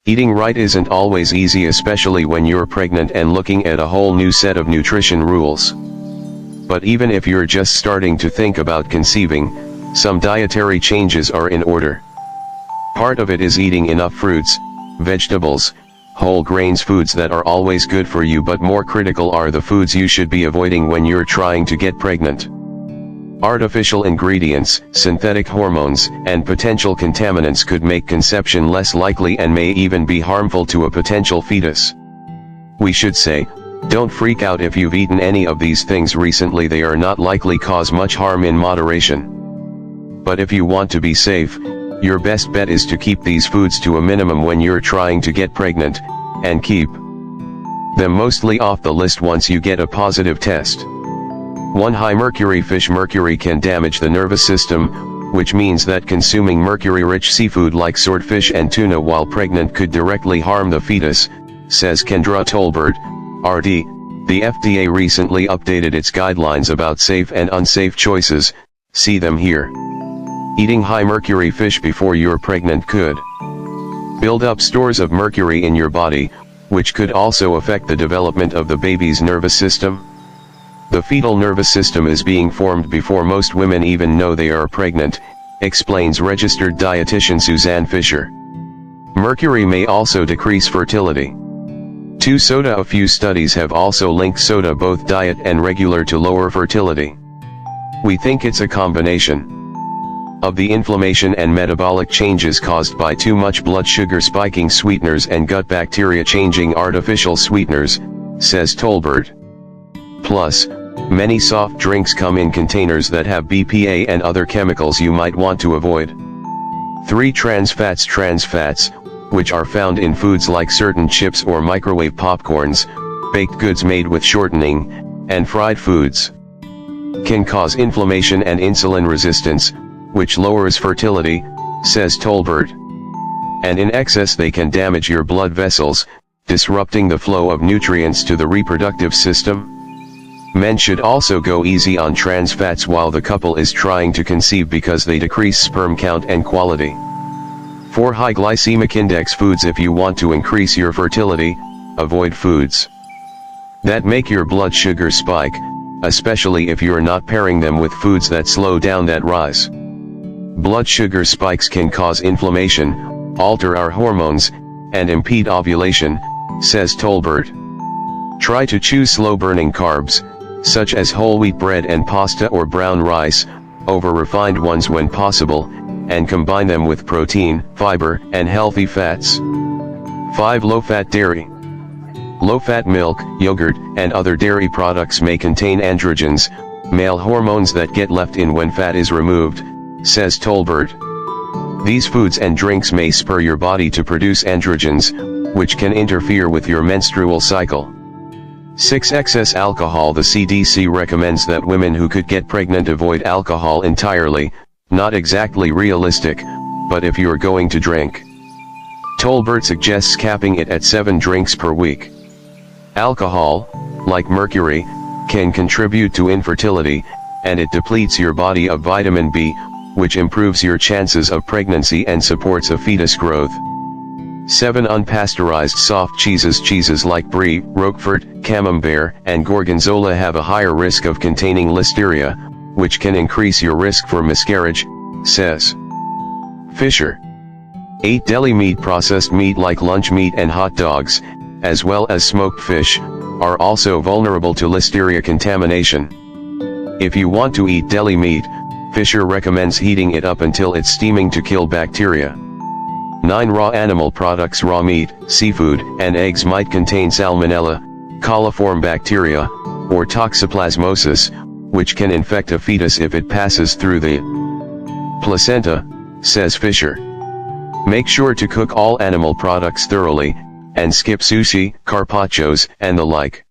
Eating right isn't always easy, especially when you're pregnant and looking at a whole new set of nutrition rules. But even if you're just starting to think about conceiving, some dietary changes are in order. Part of it is eating enough fruits, vegetables, whole grains, foods that are always good for you, but more critical are the foods you should be avoiding when you're trying to get pregnant. Artificial ingredients, synthetic hormones, and potential contaminants could make conception less likely and may even be harmful to a potential fetus. We should say, don't freak out if you've eaten any of these things recently. They are not likely cause much harm in moderation. But if you want to be safe, your best bet is to keep these foods to a minimum when you're trying to get pregnant, and keep them mostly off the list once you get a positive test. 1. High mercury fish. Mercury can damage the nervous system, which means that consuming mercury-rich seafood like swordfish and tuna while pregnant could directly harm the fetus, says Kendra Tolbert, RD. The FDA recently updated its guidelines about safe and unsafe choices, see them here. Eating high mercury fish before you're pregnant could build up stores of mercury in your body, which could also affect the development of the baby's nervous system. The fetal nervous system is being formed before most women even know they are pregnant, explains registered dietitian Suzanne Fisher. Mercury may also decrease fertility. 2. Soda. A few studies have also linked soda, both diet and regular, to lower fertility. We think it's a combination of the inflammation and metabolic changes caused by too much blood sugar spiking sweeteners and gut bacteria changing artificial sweeteners, says Tolbert. Plus, many soft drinks come in containers that have BPA and other chemicals you might want to avoid. 3. Trans fats. Trans fats, which are found in foods like certain chips or microwave popcorns, baked goods made with shortening, and fried foods, can cause inflammation and insulin resistance, which lowers fertility, says Tolbert. And in excess they can damage your blood vessels, disrupting the flow of nutrients to the reproductive system. Men should also go easy on trans fats while the couple is trying to conceive because they decrease sperm count and quality. 4. High glycemic index foods. If you want to increase your fertility, avoid foods that make your blood sugar spike, especially if you're not pairing them with foods that slow down that rise. Blood sugar spikes can cause inflammation, alter our hormones, and impede ovulation, says Tolbert. Try to choose slow-burning carbs, such as whole wheat bread and pasta or brown rice, over refined ones when possible, and combine them with protein, fiber, and healthy fats. 5. Low-fat dairy. Low-fat milk, yogurt, and other dairy products may contain androgens, male hormones that get left in when fat is removed, says Tolbert. These foods and drinks may spur your body to produce androgens, which can interfere with your menstrual cycle. 6. Excess alcohol. The CDC recommends that women who could get pregnant avoid alcohol entirely, not exactly realistic, but if you're going to drink, Tolbert suggests capping it at 7 drinks per week. Alcohol, like mercury, can contribute to infertility, and it depletes your body of vitamin B, which improves your chances of pregnancy and supports a fetus growth. 7. Unpasteurized soft cheeses. Cheeses like Brie, Roquefort, Camembert, and Gorgonzola have a higher risk of containing listeria, which can increase your risk for miscarriage, says Fisher. 8. Deli meat. Processed meat like lunch meat and hot dogs, as well as smoked fish, are also vulnerable to listeria contamination. If you want to eat deli meat, Fisher recommends heating it up until it's steaming to kill bacteria. 9. Raw animal products. Raw meat, seafood, and eggs might contain salmonella, coliform bacteria, or toxoplasmosis, which can infect a fetus if it passes through the placenta, says Fisher. Make sure to cook all animal products thoroughly, and skip sushi, carpaccios, and the like.